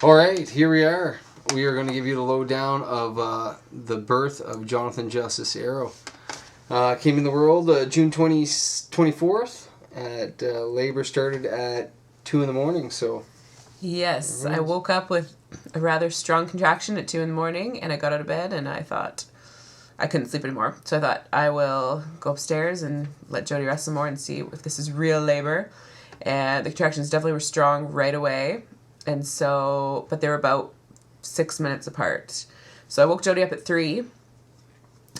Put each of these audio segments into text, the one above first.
All right, here we are. We are going to give you the lowdown of the birth of Jonathan Justice Arrow. Came in the world June 24th. Labor started at 2 in the morning, so... Yes, I woke up with a rather strong contraction at 2 in the morning, and I got out of bed, and I thought I couldn't sleep anymore. So I thought I will go upstairs and let Jody rest some more and see if this is real labor. And the contractions definitely were strong right away. And so, but they were about 6 minutes apart. So I woke Jody up at 3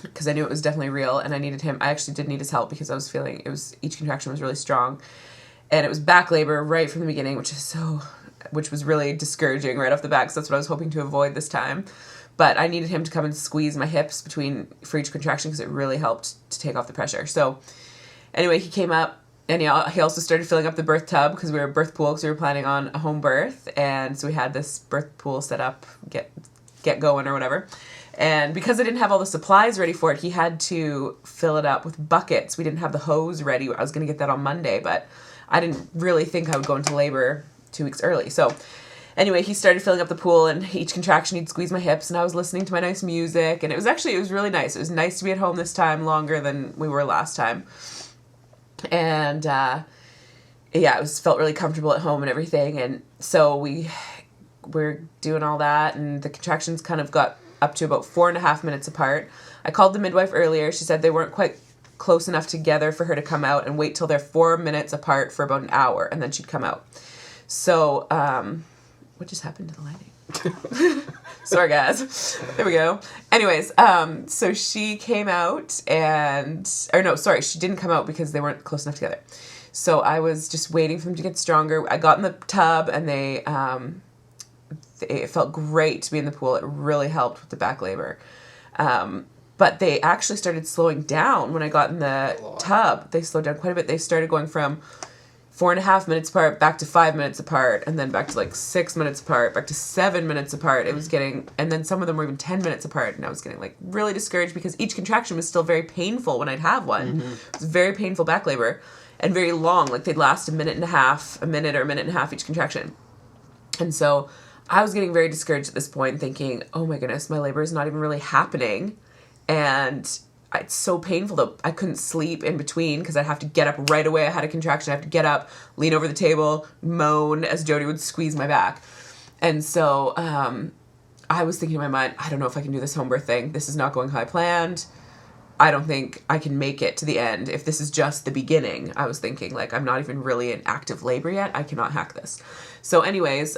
because I knew it was definitely real, and I needed him. I actually did need his help because I was feeling each contraction was really strong. And it was back labor right from the beginning, which was really discouraging right off the bat, because that's what I was hoping to avoid this time. But I needed him to come and squeeze my hips for each contraction, because it really helped to take off the pressure. So anyway, he came up, and he also started filling up the birth tub, because we were a birth pool, because we were planning on a home birth. And so we had this birth pool set up, get going or whatever. And because I didn't have all the supplies ready for it, he had to fill it up with buckets. We didn't have the hose ready. I was going to get that on Monday, but I didn't really think I would go into labor 2 weeks early. So anyway, he started filling up the pool, and each contraction he'd squeeze my hips, and I was listening to my nice music, and it was really nice. It was nice to be at home this time longer than we were last time. And felt really comfortable at home and everything. And so we're doing all that, and the contractions kind of got up to about 4.5 minutes apart. I called the midwife earlier. She said they weren't quite close enough together for her to come out, and wait till they're 4 minutes apart for about an hour, and then she'd come out. So, what just happened to the lighting? Sorry, guys. There we go. Anyways, so she came out she didn't come out because they weren't close enough together. So I was just waiting for them to get stronger. I got in the tub, and it felt great to be in the pool. It really helped with the back labor. But they actually started slowing down when I got in the tub. They slowed down quite a bit. They started going from 4.5 minutes apart, back to 5 minutes apart, and then back to like 6 minutes apart, back to 7 minutes apart. It was getting, and then some of them were even 10 minutes apart, and I was getting like really discouraged because each contraction was still very painful when I'd have one. Mm-hmm. It was very painful back labor and very long. Like they'd last a minute or a minute and a half each contraction. And so I was getting very discouraged at this point, thinking, oh my goodness, my labor is not even really happening. And it's so painful that I couldn't sleep in between, because I'd have to get up right away. I had a contraction. I have to get up, lean over the table, moan as Jody would squeeze my back. And so I was thinking in my mind, I don't know if I can do this home birth thing. This is not going how I planned. I don't think I can make it to the end. If this is just the beginning, I was thinking, like, I'm not even really in active labor yet. I cannot hack this. So anyways,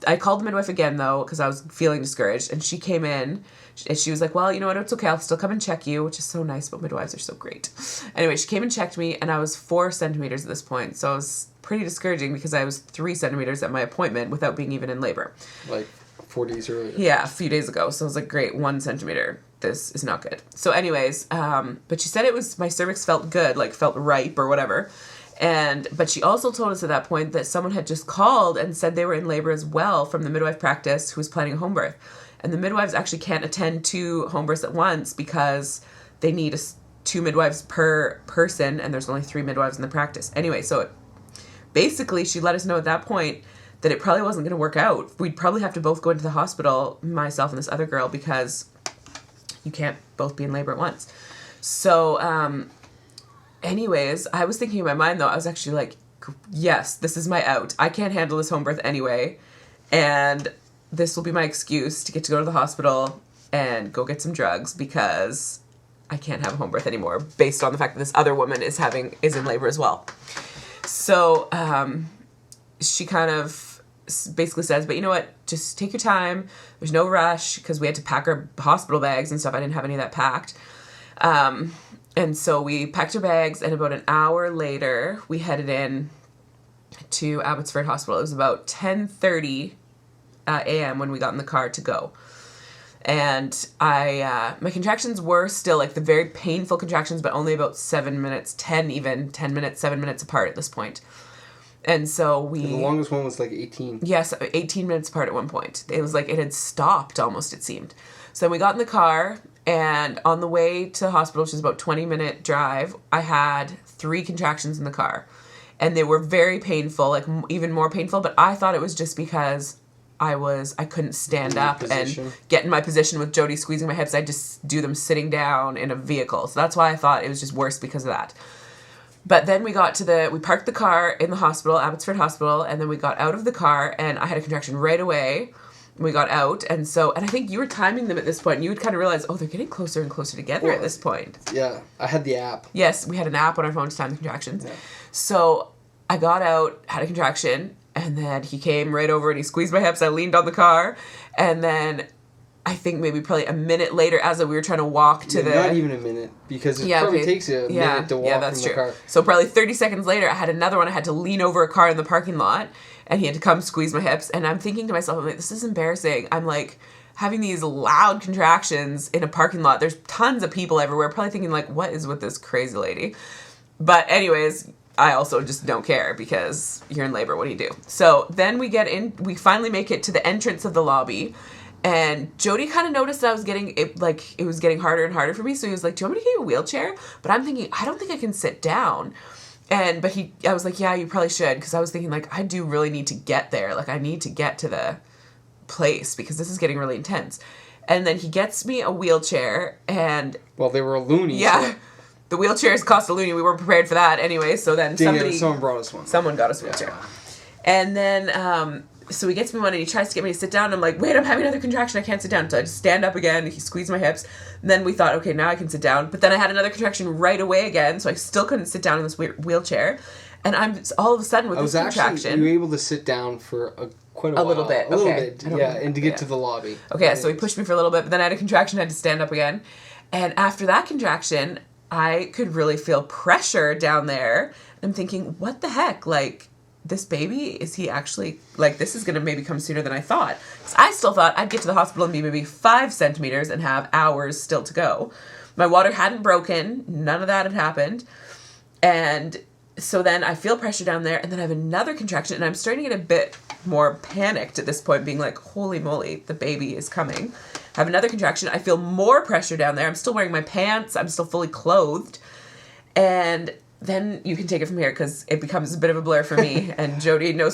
I called the midwife again, though, because I was feeling discouraged. And she came in, and she was like, well, you know what, it's okay. I'll still come and check you, which is so nice, but midwives are so great. Anyway, she came and checked me, and I was 4 centimeters at this point. So it was pretty discouraging, because I was 3 centimeters at my appointment without being even in labor. Like 4 days earlier. Yeah, a few days ago. So I was like, great, 1 centimeter. This is not good. So anyways, but she said my cervix felt good, like felt ripe or whatever. But she also told us at that point that someone had just called and said they were in labor as well from the midwife practice who was planning a home birth. And the midwives actually can't attend 2 home births at once, because they need 2 midwives per person, and there's only 3 midwives in the practice. Anyway, so basically she let us know at that point that it probably wasn't going to work out. We'd probably have to both go into the hospital, myself and this other girl, because you can't both be in labor at once. So, anyways, I was thinking in my mind, though, I was actually like, yes, this is my out. I can't handle this home birth anyway, and this will be my excuse to get to go to the hospital and go get some drugs, because I can't have a home birth anymore, based on the fact that this other woman is in labor as well. So she kind of basically says, but you know what, just take your time. There's no rush, because we had to pack our hospital bags and stuff. I didn't have any of that packed. And so we packed our bags, and about an hour later, we headed in to Abbotsford Hospital. It was about 10:30 a.m. when we got in the car to go. And my contractions were still like the very painful contractions, but only about 7 minutes, 7 minutes apart at this point. And so the longest one was like 18. Yes, 18 minutes apart at one point. It was like it had stopped almost, it seemed. So we got in the car, and on the way to the hospital, which is about 20-minute drive, I had 3 contractions in the car. And they were very painful, like even more painful, but I thought it was just because I couldn't stand up position. and get in my position with Jody squeezing my hips. I just do them sitting down in a vehicle. So that's why I thought it was just worse because of that. But then we parked the car in the hospital, Abbotsford Hospital, and then we got out of the car, and I had a contraction right away. We got out, and I think you were timing them at this point, and you would kind of realize, oh, they're getting closer and closer together at this point. Yeah, I had the app. Yes, we had an app on our phone to time the contractions. Yeah. So I got out, had a contraction, and then he came right over and he squeezed my hips. I leaned on the car, and then I think maybe probably a minute later, as we were trying to walk to Not even a minute, because it probably takes you a minute to walk from the car. So probably 30 seconds later, I had another one. I had to lean over a car in the parking lot, and he had to come squeeze my hips. And I'm thinking to myself, I'm like, this is embarrassing. I'm like having these loud contractions in a parking lot. There's tons of people everywhere, probably thinking like, what is with this crazy lady? But anyways, I also just don't care because you're in labor. What do you do? So then we finally make it to the entrance of the lobby, and Jody kind of noticed that I was it was getting harder and harder for me. So he was like, do you want me to get you a wheelchair? But I'm thinking, I don't think I can sit down. I was like, yeah, you probably should. Cause I was thinking like, I do really need to get there. Like I need to get to the place because this is getting really intense. And then he gets me a wheelchair, and well, they were a loony. Yeah. So. The wheelchairs cost a loony. We weren't prepared for that anyway. So then someone brought us one. Someone got us a wheelchair. Yeah. And then, so he gets me one, and he tries to get me to sit down. And I'm like, wait, I'm having another contraction. I can't sit down. So I just stand up again. He squeezed my hips. And then we thought, okay, now I can sit down. But then I had another contraction right away again. So I still couldn't sit down in this wheelchair. And I'm all of a sudden with this contraction. You were able to sit down for quite a while. Little bit. A little bit, yeah, and to get to the lobby. Okay, so he pushed me for a little bit. But then I had a contraction. I had to stand up again. And after that contraction, I could really feel pressure down there. I'm thinking, what the heck? Like, this baby, is he actually, like, this is going to maybe come sooner than I thought. Because I still thought I'd get to the hospital and be maybe 5 centimeters and have hours still to go. My water hadn't broken. None of that had happened. And so then I feel pressure down there, and then I have another contraction, and I'm starting to get a bit more panicked at this point, being like, holy moly, the baby is coming. I have another contraction. I feel more pressure down there. I'm still wearing my pants. I'm still fully clothed. And then you can take it from here because it becomes a bit of a blur for me. And Jody knows